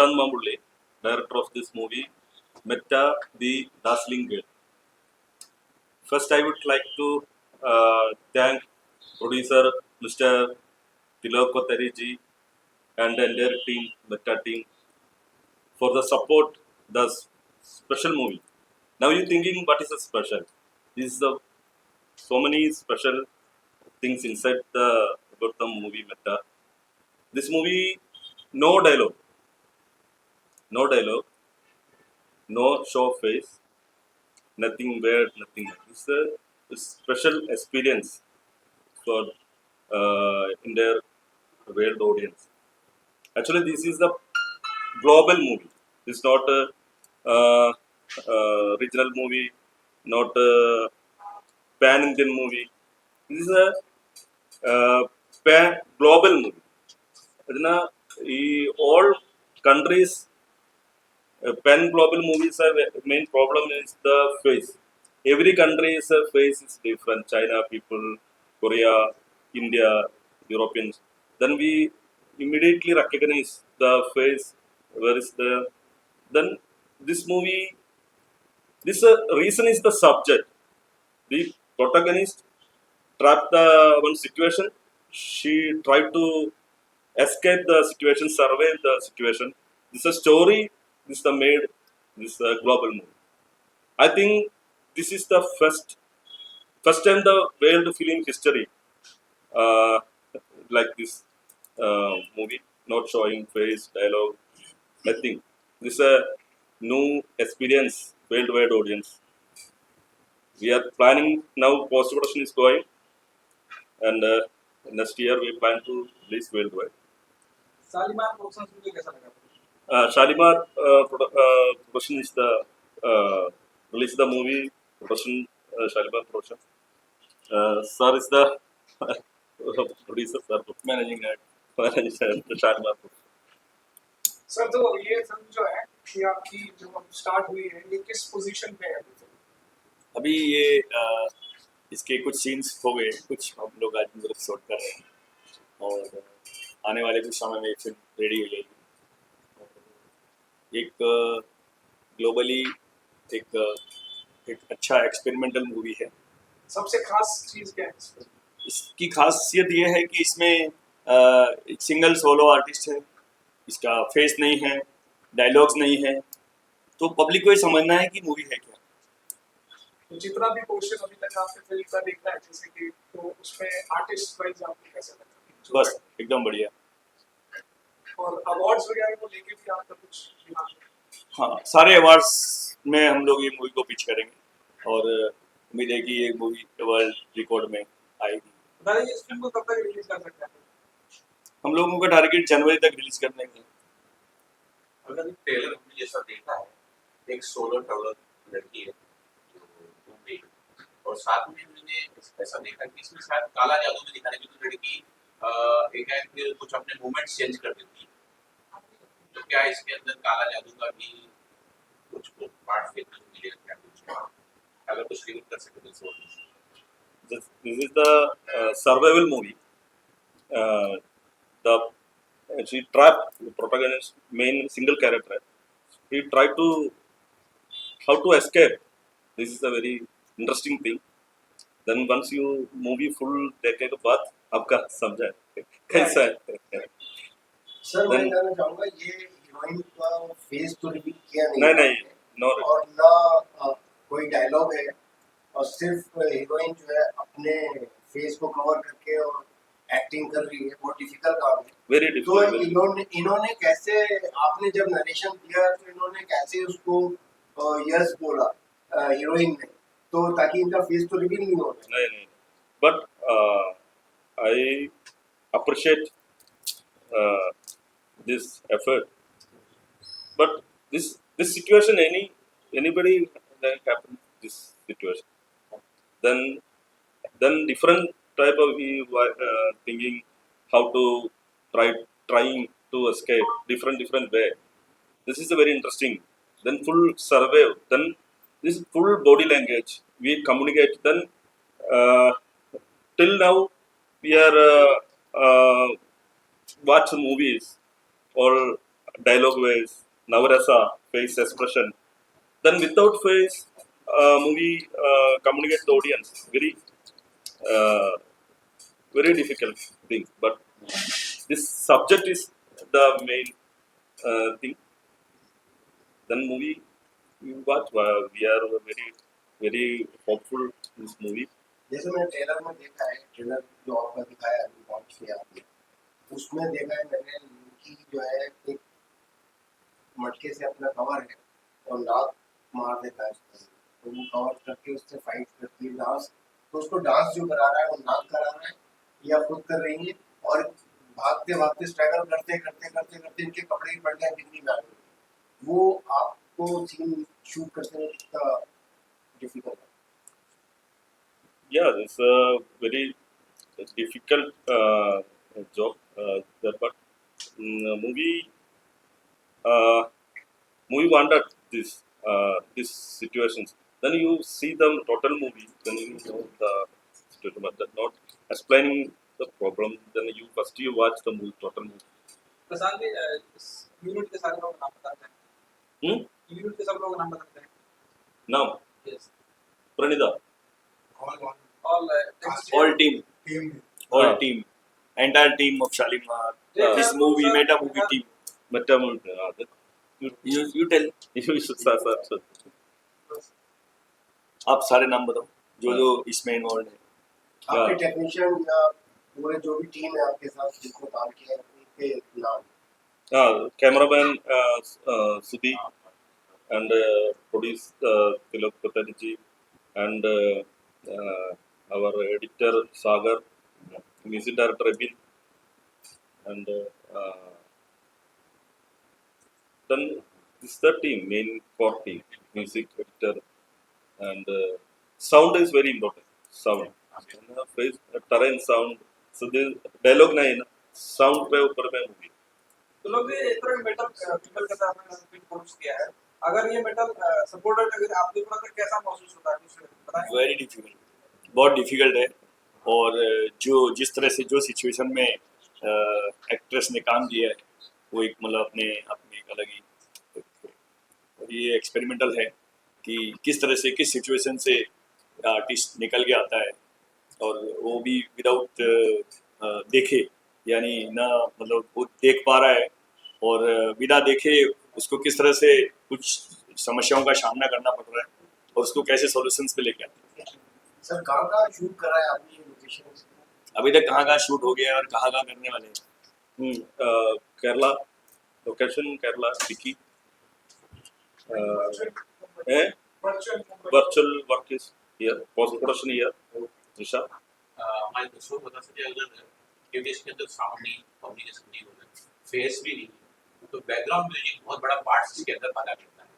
Prashant Mambully, director of this movie, Metta the Dazzling Girl. First, I would like to thank producer Mr. Tilok Kothari ji and the entire team, Metta team, for the support, the special movie. Now you're thinking, what is the special? This is the so many special things inside the about the movie Metta. This movie, no dialogue, no dialogue, no show of face, nothing weird, nothing. It's a special experience for Indian world audience. Actually, this is the global movie. It's not a regional movie, not a pan Indian movie. This is a pan global movie. ಅದನ್ನ ಈ all countries pan global movies have main problem is the face. Every country's face is different. China people, Korea, India, Europeans. Then we immediately recognize the face. Where is the then this movie? This reason is the subject. The protagonist trapped the one situation. She tried to escape the situation, survive the situation. This is a story. This is the made. This global movie. I think this is the first time the world film history like this movie, not showing face, dialogue, nothing. This is a new experience, worldwide audience. We are planning now. Post production is going, and next year we plan to release worldwide. Shalimar production मुझे कैसा लगा? Shalimar production is the release the movie production. Shalimar production. Sir is the producer, sir, managing director Shalimar. Sir तो ये film जो है कि आपकी जो स्टार्ट हुई है ये किस पोजीशन पे है? अभी ये इसके कुछ सीन्स हो गए, कुछ हम लोग आज मतलब शॉट कर रहे हैं और आने वाले कुछ समय में फिल्म रेडी हो जाएगी। एक ग्लोबली एक अच्छा एक्सपेरिमेंटल मूवी है। सबसे खास चीज क्या है इसमें? इसकी खासियत ये है कि इसमें एक सिंगल सोलो आर्टिस्ट है, इसका फेस नहीं है, डायलॉग्स नहीं है, तो पब्लिक को ये समझना है कि मूवी है क्या। तो जितना भी पोर्शन अभी तक आपने फिल्म का देखा है जैसे कि तो उसमें आर्टिस्ट वाइज आपको कैसा लगा? बस एकदम बढ़िया। और अवार्ड्स वगैरह को लेके भी आपका कुछ दिमाग में? हाँ, सारे अवार्ड्स में हम लोग ये मूवी को पिच करेंगे और उम्मीद है कि ये मूवी वर्ल्ड रिकॉर्ड में आएगी। बताइए इस फिल्म को कब तक रिलीज कर सकते हैं? हम लोगों का टारगेट जनवरी तक रिलीज करने का। अगर ट्रेलर में जैसा देखा है, एक सोलो ट्रैवलर लड़की है जो घूमती है और साथ में मैंने ऐसा देखा कि इसमें शायद काला जादू में दिखाने की लड़की एक है कि कुछ अपने मूवमेंट्स चेंज कर देती है, तो क्या इसके अंदर काला जादू का भी कुछ पार्ट देखने को मिलेगा क्या? कुछ अगर कुछ रिवील कर सके तो This is the survival movie. She trapped the protagonist, main single character. He tried to how to escape. This is a very interesting thing. Then once you movie full देखे के बाद आपका समझा कैसा है. सर मैं कहना चाहूँगा ये हीरोइन का फेस तो रिवील किया नहीं नो और ना कोई डायलॉग है और सिर्फ हीरोइन जो है अपने फेस को कवर करके और एक्टिंग कर रही है, बहुत डिफिकल्ट काम है। वेरी तो डिफिकल्ट. इन्होंने कैसे आपने जब नरेशन किया तो इन्होंने कैसे उसको यस बोला हीरोइन ने, तो ताकि इनका फेस तो रिवील नहीं हो? नहीं but I appreciate this effort, but this situation anybody can happen this situation, then different type of thinking how to trying to escape different way. This is a very interesting. Then full survey, then this full body language we communicate. Then till now we are watch movies or dialogue ways, navarasa, face expression. Then without face, movie communicate the audience uh, very difficult thing. But this subject is the main thing. Then movie you watch. We are very hopeful this movie. जैसे मैंने trailer में देखा है, trailer जो आपका दिखाया अभी launch किया आपने, उसमें देखा है मैंने लड़की जो है एक मटके से अपना कवर है और नाक मार देता है उसको, तो वो कवर करके उससे फाइट करती है डांस। तो उसको डांस जो करा रहा है वो नाक करा रहा है या खुद कर रही है, और भागते भागते स्ट्रगल करते करते करते करते इनके कपड़े भी पड़ गए, बिजली में आ गई। वो आपको सीन शूट करते हुए कितना डिफिकल्ट है? Yeah, it's a very difficult job. But movie wanted these situations. Then you see the total movie, then you know the situation. But that not explaining the problem. Then you first you watch the movie, total movie. Prashant ji, इस unit के सारे लोगों का नाम बताते हैं। Unit के सब लोगों का नाम बताते हैं। Now, yes, Pranida. All team, all Ah. team, entire team of Shalimar. Yeah. This movie, meta movie team. Meta movie. You tell. You should sir. आप सारे नाम बताओ जो इसमें इन्वॉल्व है। आपके टेक्नीशियन या पूरे जो भी टीम है आपके साथ जिसने काम किया है उनके नाम? Cameraman Sudhi and produce Tilok Kothari and our editor Sagar, music director Abin, and then this is the team, main core team, music editor and sound is very important. Sound, face, terrain sound. So the dialogue नहीं है ना, sound पे ऊपर पे movie. तो लोग ये इतना मेटल पीपल के साथ में कोर्स किया है। अगर ये मेटल सपोर्टेड अगर आप देखो तो कैसा महसूस होता है, कुछ बताएं? वेरी डिफिकल्ट, बहुत डिफिकल्ट है। और जो जिस तरह से जो सिचुएशन में एक्ट्रेस ने काम किया है वो एक मतलब अपने एक अलग ही, और ये एक्सपेरिमेंटल है कि किस तरह से किस सिचुएशन से आर्टिस्ट निकल के आता है, और वो भी विदाउट देखे, यानी ना मतलब वो देख पा रहा है और बिना देखे उसको किस तरह से कुछ समस्याओं का सामना करना पड़ रहा है और उसको कैसे सॉल्यूशंस पे लेके आते हैं। सर कहाँ शूट करा है आपने ये लोकेशन? अभी तक कहाँ शूट हो गया है और कहाँ करने वाले हैं? Kerala location, Kerala Vicky. Virtual work is here, post production here. Nisha. हमारे दोस्तों को बता सकते हैं अगर क्योंकि इसके अंदर साउंड नहीं, कम्युनिकेशन नहीं हो रहा, फेस भी नहीं, तो बैकग्राउंड म्यूजिक बहुत बड़ा पार्ट इसके अंदर अदा करता है,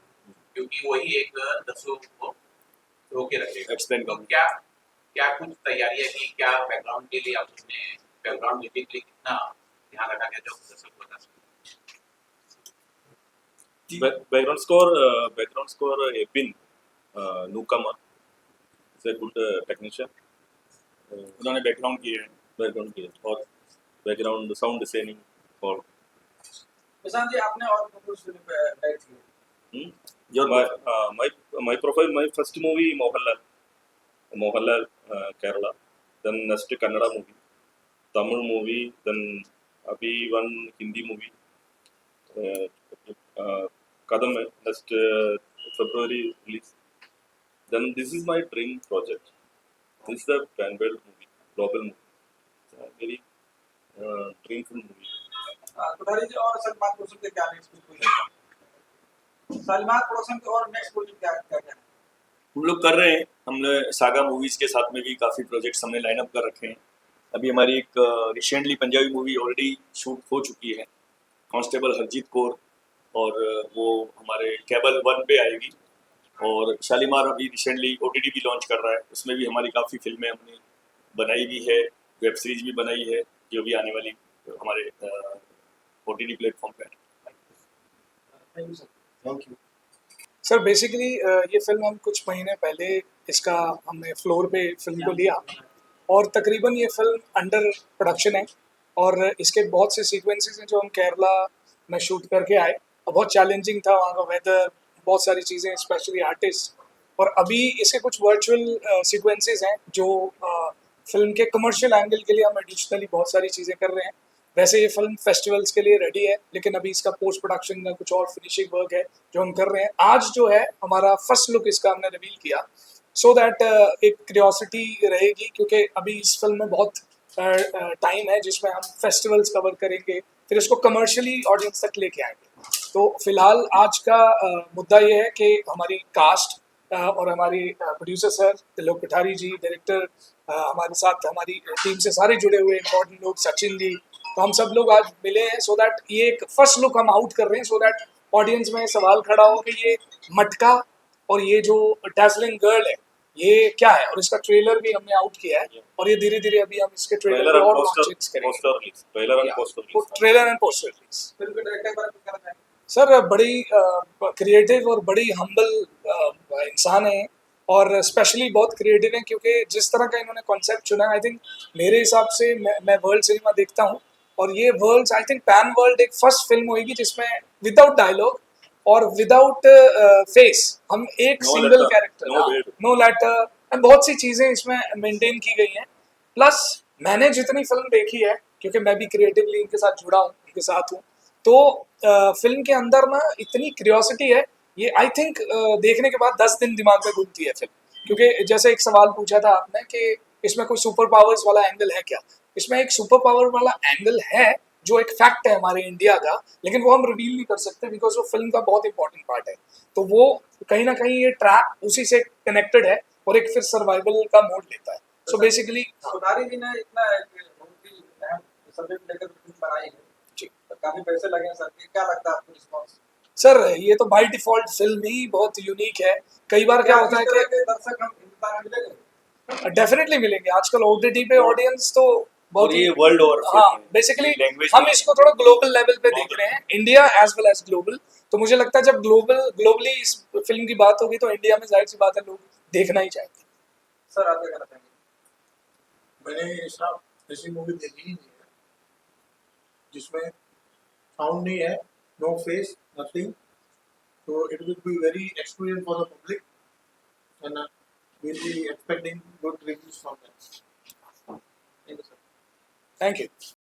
क्योंकि वही एक दर्शकों को रोके रखेगा। एक्सप्लेन तो करो। क्या कुछ तैयारी है कि क्या बैकग्राउंड के लिए आपने बैकग्राउंड म्यूजिक के लिए कितना ध्यान रखा गया जो दर्शक को बता सकते? Background score Ebin newcomer is a good technician. उन्होंने बैकग्राउंड किया है, Background किया और background sound designing और प्रशांत जी, आपने और कुछ फिल्म पे डायरेक्ट किया? जो my profile, my first movie Mohanlal Kerala, then next Kannada movie, Tamil movie, then abhi one Hindi movie, Kadam next February release. Then this is my dream project. This is the Banwell movie, global movie. It's a very dreamful movie. Kothari जी, और Salman production के क्या next project? Salman production के और next project क्या क्या है? हम लोग कर रहे हैं, हमने सागा मूवीज के साथ में भी काफ़ी प्रोजेक्ट्स हमने लाइन अप कर रखे हैं। अभी हमारी एक recently Punjabi movie already shoot हो चुकी है, कांस्टेबल हरजीत कौर, और वो हमारे केबल 1 पे आएगी। और शालीमार अभी रिसेंटली OTT भी लॉन्च कर रहा है, उसमें भी हमारी काफ़ी फिल्में हमने बनाई भी है, वेब सीरीज भी बनाई है जो भी आने वाली हमारे OTT प्लेटफॉर्म पे। Thank you sir. Thank you sir, basically ये फिल्म हम कुछ महीने पहले इसका हमने फ्लोर पे फिल्म को लिया और तकरीबन ये फिल्म अंडर प्रोडक्शन है और इसके बहुत से सीक्वेंसेस हैं जो हम केरला में शूट करके आए और बहुत चैलेंजिंग था वहाँ का वेदर, बहुत सारी चीज़ें, स्पेशली आर्टिस्ट। और अभी इसके कुछ वर्चुअल सीक्वेंसेस हैं जो फिल्म के कमर्शियल एंगल के लिए हम एडिशनली बहुत सारी चीज़ें कर रहे हैं। वैसे ये फिल्म फेस्टिवल्स के लिए रेडी है, लेकिन अभी इसका पोस्ट प्रोडक्शन का कुछ और फिनिशिंग वर्क है जो हम कर रहे हैं। आज जो है हमारा फर्स्ट लुक इसका हमने रिवील किया, सो दैट एक क्यूरियोसिटी रहेगी, क्योंकि अभी इस फिल्म में बहुत टाइम है जिसमें हम फेस्टिवल्स कवर करेंगे, फिर इसको कमर्शियली ऑडियंस तक लेके आएंगे। तो फिलहाल आज का मुद्दा ये है कि हमारी कास्ट और हमारी प्रोड्यूसर सर तिलोक कोठारी जी, डायरेक्टर हमारे साथ, हमारी टीम से सारे जुड़े हुए इंपॉर्टेंट लोग, सचिन जी, तो हम सब लोग आज मिले हैं सो दैट ये एक फर्स्ट लुक हम आउट कर रहे हैं, सो दैट ऑडियंस में सवाल खड़ा हो कि ये मटका और ये जो डैज़लिंग गर्ल है ये क्या है। और इसका ट्रेलर भी हमने आउट किया है और ये धीरे धीरे अभी हम इसके ट्रेलर ट्रेलर और एंड लॉन्चिंग्स करेंगे। Trailer and poster trailer and poster release. Film के डायरेक्टर के बारे में क्या बताएंगे? सर बड़ी क्रिएटिव और बड़ी हम्बल इंसान है, और स्पेशली बहुत क्रिएटिव है क्योंकि जिस तरह का इन्होंने कॉन्सेप्ट चुना है, आई थिंक मेरे हिसाब से मैं वर्ल्ड सिनेमा देखता हूँ और ये world, I think pan world एक फर्स्ट फिल्म होगी जिसमें विदाउट डायलॉग और विदाउट फेस हम एक No single letter, character, no word. No letter, बहुत सी चीज़ें इसमें मेंटेन की गई हैं। प्लस मैंने जितनी फिल्म देखी है, क्योंकि मैं भी क्रिएटिवली इनके साथ जुड़ा हूँ, इनके साथ हूँ, तो फिल्म के अंदर ना इतनी क्यूरियोसिटी है, ये आई थिंक देखने के बाद 10 दिन दिमाग में घूमती है फिल्म। क्योंकि जैसे एक सवाल पूछा था आपने कि इसमें कोई सुपर पावर्स वाला एंगल है क्या, इसमें एक सुपर पावर वाला एंगल है जो एक फैक्ट है हमारे इंडिया का, लेकिन वो हम रिवील नहीं कर सकते बिकॉज वो फिल्म का बहुत इंपॉर्टेंट पार्ट है। तो वो कहीं ना कहीं ये ट्रैक उसी से कनेक्टेड है और एक फिर सर्वाइवल का मोड लेता है। सो बेसिकली कोठारी जी ने इतना बहुत ही अहम सब्जेक्ट लेकर फिल्म बनाई है, जी तो काफी पैसे लगे हैं सर, क्या लगता है आपको रिस्पॉन्स? सर, ये तो बाय डिफॉल्ट फिल्म ही बहुत यूनिक है। कई बार क्या होता है इस तरह कि के दर्शक हम हिंदुस्तान में मिलेंगे? डेफिनेटली मिलेंगे, आजकल ओटीटी पे ऑडियंस तो बहुत और ही, ये वर्ल्ड ओवर हाँ बेसिकली लैंग्वेज हम इसको थोड़ा ग्लोबल लेवल पे देख रहे हैं, India as well as global. तो मुझे लगता है जब ग्लोबली इस फिल्म की बात होगी तो इंडिया में जाहिर सी बात है लोग देखना ही चाहेंगे। सर आप क्या कहना चाहेंगे? मैंने ऐसी मूवी देखी ही नहीं है जिसमें साउंड नहीं है, no face, nothing, so it will be very experience for the public and we'll be expecting good reviews from them. Thank you sir. Thank you.